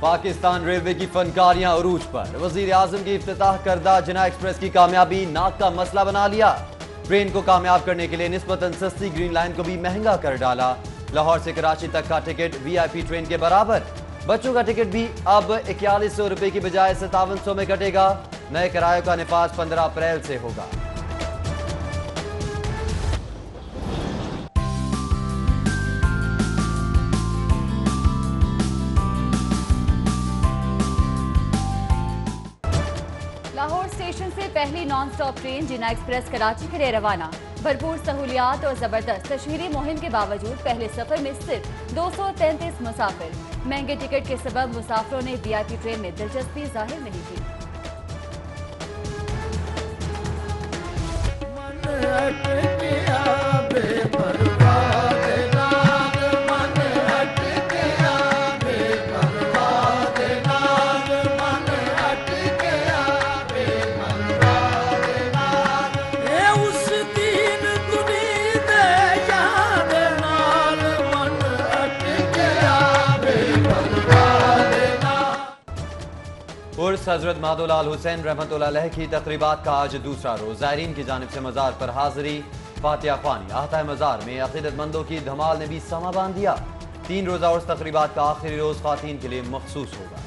Pakistan railway की फनकारियां उरूज पर। वजीर आजम की इफ्तिताह करदा जिना एक्सप्रेस की कामयाबी नाक का मसला बना लिया। ट्रेन को कामयाब करने के लिए निस्बतन सस्ती ग्रीन लाइन को भी महंगा कर डाला। लाहौर से कराची तक का टिकट VIP ट्रेन के बराबर। बच्चों का टिकट भी अब 4100 रुपए की बजाय 5700 में कटेगा। नए किराए का निफाज 15 अप्रैल से होगा। लाहौर स्टेशन से पहली नॉन स्टॉप ट्रेन जिना एक्सप्रेस कराची के लिए रवाना। भरपूर सहूलियात और जबरदस्त तशहीरी मुहिम के बावजूद पहले सफर में सिर्फ 233 मुसाफिर। महंगे टिकट के सबब मुसाफिरों ने VIP ट्रेन में दिलचस्पी जाहिर नहीं की। उर्स हजरत मादुलाल हुसैन रहमतुल्लाह अलैह की तकरीबात का आज दूसरा रोज। ज़ायरीन की जानिब से मज़ार पर हाजिरी, फातिहा ख्वानी। आहता मज़ार में अक़ीदतमंदों की धमाल ने भी समा बांध दिया। 3 रोज़ा उर्स तकरीबात का आखिरी रोज ख़वातीन के लिए मखसूस होगा।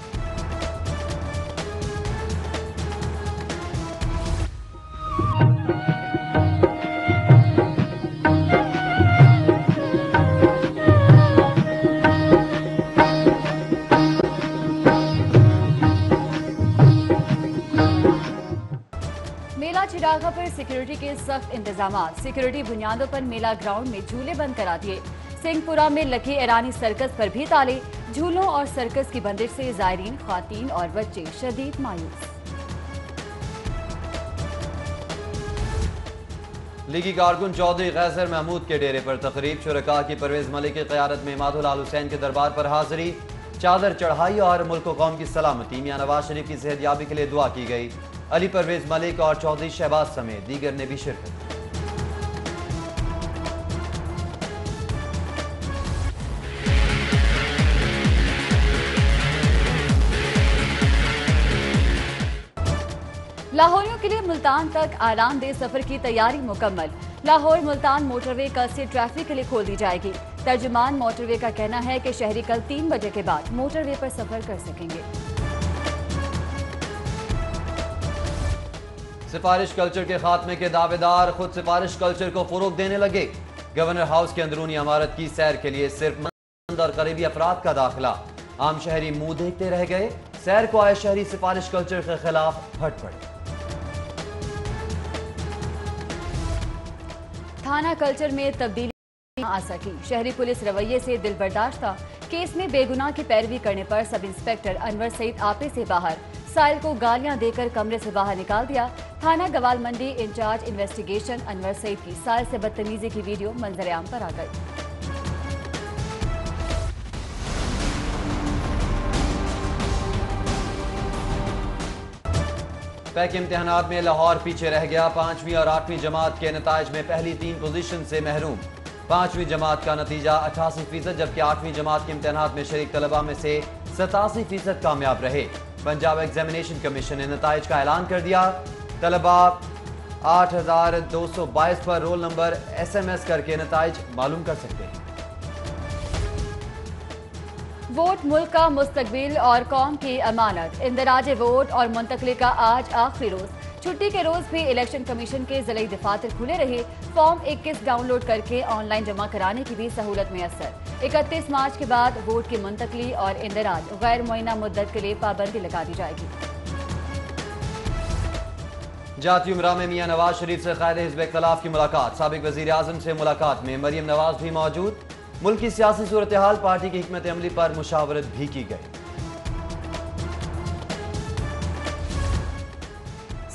चिरागा पर सिक्योरिटी के सख्त इंतजाम। सिक्योरिटी बुनियादों पर मेला ग्राउंड में झूले बंद करा दिए। सिंहपुरा में लकी ईरानी सर्कस पर भी ताले। झूलों और सर्कस की बंदिश से ज़ायरीन, ख्वातीन और बच्चे शदीद मायूस। लीगी कारकुन चौधरी गैसर महमूद के डेरे पर तकरीब। शुरका की परवेज मलिक की क़यादत में माधुलाल हुसैन के दरबार पर हाजिरी, चादर चढ़ाई और मुल्क कौम की सलामती। मियां नवाज शरीफ की सेहतयाबी के लिए दुआ की गई। अली परवेज मलिक और चौधरी शहबाज समेत दीगर ने भी शिरकत। लाहौरियों के लिए मुल्तान तक आरामदेह सफर की तैयारी मुकम्मल। लाहौर मुल्तान मोटरवे कल से ट्रैफिक के लिए खोल दी जाएगी। तर्जुमान मोटरवे का कहना है कि शहरी कल 3 बजे के बाद मोटरवे पर सफर कर सकेंगे। सिफारिश कल्चर के खात्मे के दावेदार खुद सिफारिश कल्चर को फरोग देने लगे। गवर्नर हाउस की अंदरूनी इमारत की सैर के लिए सिर्फ मंद और करीबी अफराद का दाखिला। आम शहरी मुंह देखते रह गए। सैर को आए शहरी सिफारिश कल्चर के खिलाफ फट पड़े। थाना कल्चर में तब्दीली आ सकी। शहरी पुलिस रवैये से दिल बर्दाश्त था। केस में बेगुनाह की पैरवी करने पर सब इंस्पेक्टर अनवर सईद आपे से बाहर। साइल को गालियां देकर कमरे से बाहर निकाल दिया। थाना गवाल मंडी इंचार्ज इन्वेस्टिगेशन अनवर सईद की साइल से बदतमीजी की वीडियो मंजर-ए-आम पर आ गई। पैक इम्तिहानात में लाहौर पीछे रह गया। 5वीं और 8वीं जमात के नताइज में पहली 3 पोजीशन से महरूम। 5वीं जमात का नतीजा 88%, जबकि 8वीं जमात के इम्तिहानात में शरीक तलबा में से 87% कामयाब रहे। पंजाब एग्जामिनेशन कमीशन ने नताइज का ऐलान कर दिया। तलबा 8222 पर रोल नंबर SMS करके नताइज मालूम कर सकते हैं। वोट मुल्क का मुस्तकबिल और कौम की अमानत। इंदराज वोट और मुंतकली का आज आखिरी रोज। छुट्टी के रोज भी इलेक्शन कमीशन के ज़िले दफातर खुले रहे। फॉर्म 21 डाउनलोड करके ऑनलाइन जमा कराने की भी सहूलत मैसर। 31 मार्च के बाद वोट की मुंतकली और इंदराज गैर मुअय्यना मुद्दत के लिए पाबंदी लगा दी जाएगी। जाती उमरा में मियां नवाज शरीफ से कायदे हिज़्ब इख्तिलाफ की मुलाकात। साबिक वज़ीर आज़म से मुलाकात में मरियम नवाज भी मौजूद। मुल्क की सियासी सूरत हाल, पार्टी की हिकमत अमली पर मुशावरत भी की गई।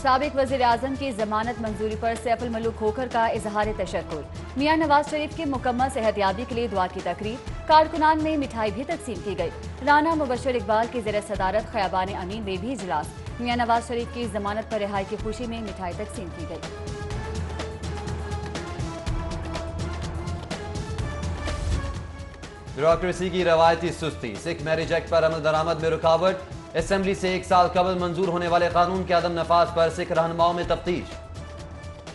साबिक वज़ीर आज़म की जमानत मंजूरी पर सैफ अल मलूक खोखर का इजहार तशक्कुर। मियां नवाज शरीफ की मुकम्मल सेहतयाबी के लिए दुआ की तकरीब। कारकुनान में मिठाई भी तकसीम की गई। राना मुबशर इकबाल की ज़ेर सदारत खयाबान अमीन में भी इजलास। मियां नवाज शरीफ की जमानत पर रिहाई की खुशी में मिठाई तकसीम की गई। ब्यूरोक्रेसी की रवायती सुस्ती, सिख मैरिज एक्ट पर अमल दरामद में रुकावट, असेंबली से 1 साल कबल मंजूर होने वाले कानून के अदम नफाज पर सिख रहनुमाओं में तफ्तीश,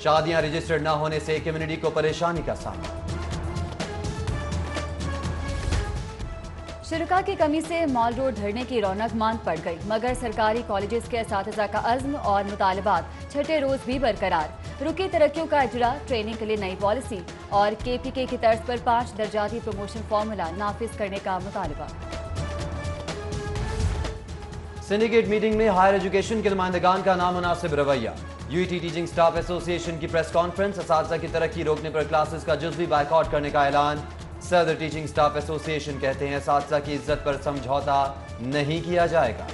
शादियां रजिस्टर्ड न होने से कम्युनिटी को परेशानी का सामना। शुरुका की कमी से मॉल रोड धरने की रौनक मांद पड़ गई, मगर सरकारी कॉलेजेस के असातिज़ा का अज़्म और मुतालबात छठे रोज भी बरकरार। रुकी तरक्कियों का इजरा, ट्रेनिंग के लिए नई पॉलिसी और KPK की तर्ज पर 5 दर्जाती प्रमोशन फार्मूला नाफिज करने का मुतालबा। सिंडिकेट मीटिंग में हायर एजुकेशन के नुमाइंदगान का नामुनासिब रवैया, UET टीचिंग स्टाफ एसोसिएशन की प्रेस कॉन्फ्रेंस, असातिज़ा की तरक्की रोकने पर क्लासेस का जुज़वी बायकॉट करने का ऐलान। सदर टीचिंग स्टाफ एसोसिएशन कहते हैं असातिज़ा की इज्जत पर समझौता नहीं किया जाएगा।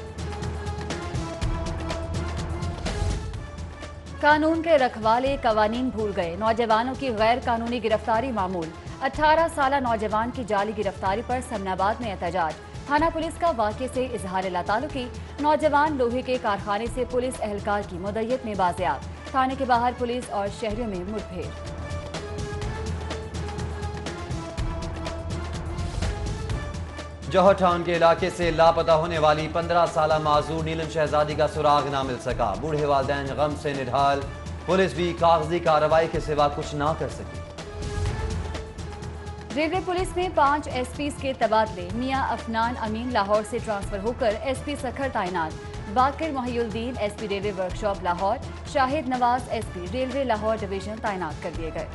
कानून के रखवाले कवानीन भूल गए, नौजवानों की गैर कानूनी गिरफ्तारी मामूल। 18 साला नौजवान की जाली गिरफ्तारी पर समनाबाद में एहतजाज, थाना पुलिस का वाक़े से इजहार लातालुकी। नौजवान लोहे के कारखाने से पुलिस एहलकार की मुद्दत में बाजियाब, थाने के बाहर पुलिस और शहरियों में मुठभेड़। जौहर टाउन के इलाके से लापता होने वाली 15 साला माजूर नीलम शहजादी का सुराग न मिल सका, बूढ़े वालिदैन गम से निढाल, पुलिस भी कागजी कार्रवाई के सिवा कुछ ना कर सकी। रेलवे पुलिस में 5 SPs के तबादले, मियां अफनान अमीन लाहौर से ट्रांसफर होकर SP सखर तैनात, Baqir Mohiuddin SP railway workshop Lahore, Shahid Nawaz SP railway Lahore division तैनात कर दिए गए।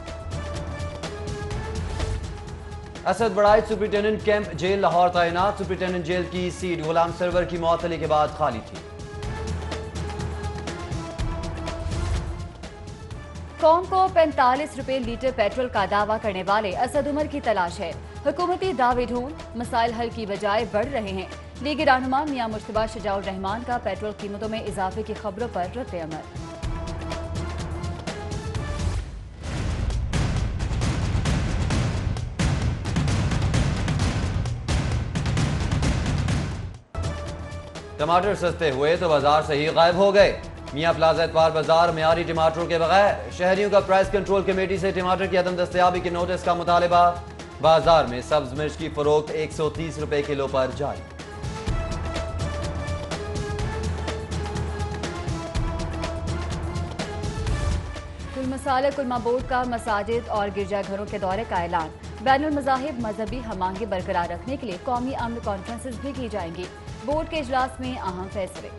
असद बड़ाई सुपरिटेंडेंट कैंप जेल लाहौर तैनात, सुपरिटेंडेंट जेल की सीट गुलाम सरवर की मौतली के बाद खाली थी। कौम को 45 रुपए लीटर पेट्रोल का दावा करने वाले असद उमर की तलाश है, हुकूमती दावे ढूंढ, मसाइल हल की बजाय बढ़ रहे हैं। लीगी रहनुमा मियां मुश्तबा शजाउर रहमान का पेट्रोल कीमतों में इजाफे की खबरों पर रद्द अमल। टमाटर सस्ते हुए तो बाजार से ही गायब हो गए। मियां प्लाजा इतवार बाजार मियारी टमाटरों के बगैर, शहरियों का प्राइस कंट्रोल कमेटी से टमाटर की अदम दस्तयाबी के नोटिस का मुतालबा। बाजार में सब्ज मिर्च की फरोख्त 130 रुपए किलो पर जारी। कुल मसाला कुलमा बोर्ड का मसाजिद और गिरजाघरों के दौरे का ऐलान, बैनुल मज़ाहिब मजहबी हमांगे बरकरार रखने के लिए कौमी अमन कॉन्फ्रेंसेस भी की जाएंगी, बोर्ड के इजलास में अहम फैसले।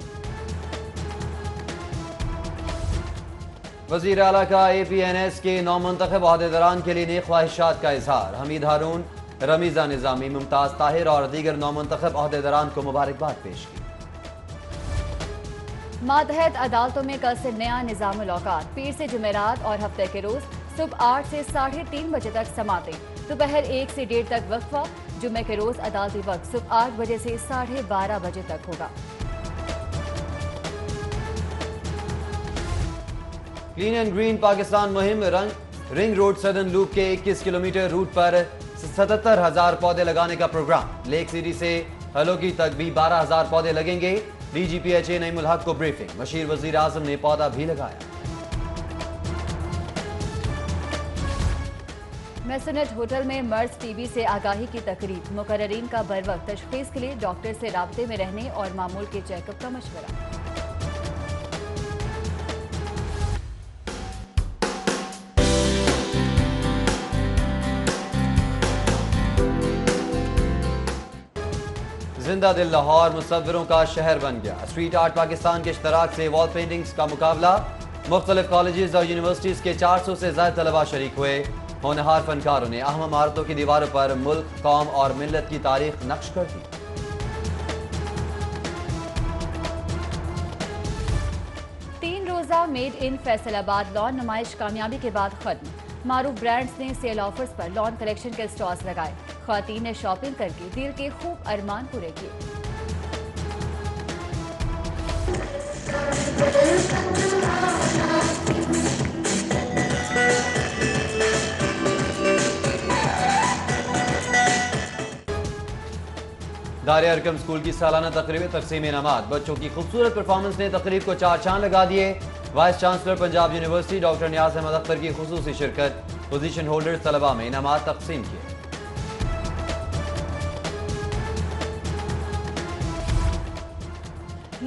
वज़ीर आला का APNS के नौमुंतखब ओहदेदारान के लिए नेक ख्वाहिशात का इजहार, हमीद हारून, रमीज़ा निज़ामी, मुमताज़ ताहिर और दीगर नौमुंतखब ओहदेदारान को मुबारकबाद पेश की। मातहत अदालतों में कल से नया निज़ामुल औकात, पीर से जुमेरात और हफ्ते के रोज सुबह 8 से 3:30 बजे तक समाते, दोपहर 1 से 1:30 तक वक्फा, जुम्मे के रोज अदालती वक्त सुबह 8 बजे से 12:30 बजे तक होगा। क्लीन एंड ग्रीन पाकिस्तान मुहिम, रिंग रोड सदर्न लूप के 21 किलोमीटर रूट पर 77,000 पौधे लगाने का प्रोग्राम, लेक सिटी से हलोकी तक भी 12,000 पौधे लगेंगे। DGPHA नईमुल हक को ब्रीफिंग, मशीर वजीर आजम ने पौधा भी लगाया। मेसोनेट होटल में मर्ज TB से आगाही की तकरीब, मुकर्ररीन का बर वक्त तशखीस के लिए डॉक्टर से राब्ते में रहने और मामूल के चेकअप का मशवरा। जिंदा दिल लाहौर मुसव्विरों का शहर बन गया, स्ट्रीट आर्ट पाकिस्तान के इश्तराक से वॉल पेंटिंग्स का मुकाबला, मुख्तलिफ कॉलेजेस और यूनिवर्सिटीज के 400 से ज्यादा तलबा शरीक हुए। होनहार फनकारों ने अहम इमारतों की दीवारों पर मुल्क, कौम और मिल्लत की तारीख नक्श कर दी। तीन रोजा मेड इन फैसलाबाद लॉन नुमाइश कामयाबी के बाद खत्म, मारूफ ब्रांड्स ने सेल ऑफर्स पर लॉन कलेक्शन के स्टॉल्स लगाए, ख्वातीन ने शॉपिंग करके दिल के खूब अरमान पूरे किए। दारे अरकम स्कूल की सालाना तकरीब तकसीम इनामात, बच्चों की खूबसूरत परफॉर्मेंस ने तकरीब को 4 चांद लगा दिए। Vice chancellor Punjab university doctor Niaz Ahmad Akhtar की खुसूसी शिरकत, पोजीशन होल्डर्स तलबा में इनामात तकसीम किए।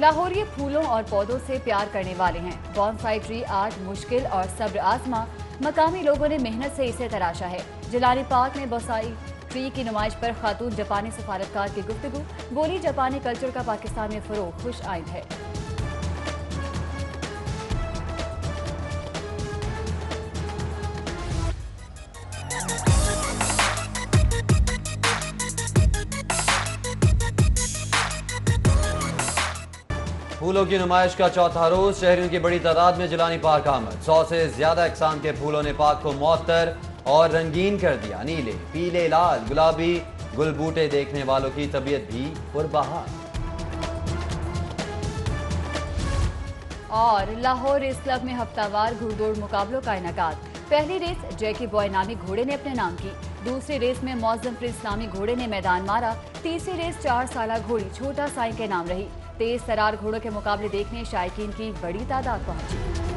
लाहौरी फूलों और पौधों से प्यार करने वाले हैं। बॉन्साई ट्री आर्ट मुश्किल और सब्र आजमा मकामी लोगों ने मेहनत से इसे तराशा है। जिलानी पार्क में बॉन्साई ट्री की नुमाइश पर खातून जापानी सफारतकार की गुफ्तगू, बोली जापानी कल्चर का पाकिस्तान में फरोग खुश आइंद है। फूलों की नुमाइश का चौथा रोज शहरियों की बड़ी तादाद में जिलानी पार्क आमद। 100 से ज्यादा अकसाम के फूलों ने पार्क को मुअत्तर और रंगीन कर दिया। नीले, पीले, लाल, गुलाबी गुलबूटे देखने वालों की तबीयत भी पुरबहार। और लाहौर रेस क्लब में हफ्तावार घुड़दौड़ मुकाबलों का इनेकाद। पहली रेस जैकी बॉय नामी घोड़े ने अपने नाम की। दूसरी रेस में मौजम प्रिंस नामी घोड़े ने मैदान मारा। तीसरी रेस 4 साला घोड़ी छोटा साईं के नाम रही। तेज तरार घोड़ों के मुकाबले देखने शायकीन की बड़ी तादाद पहुंची।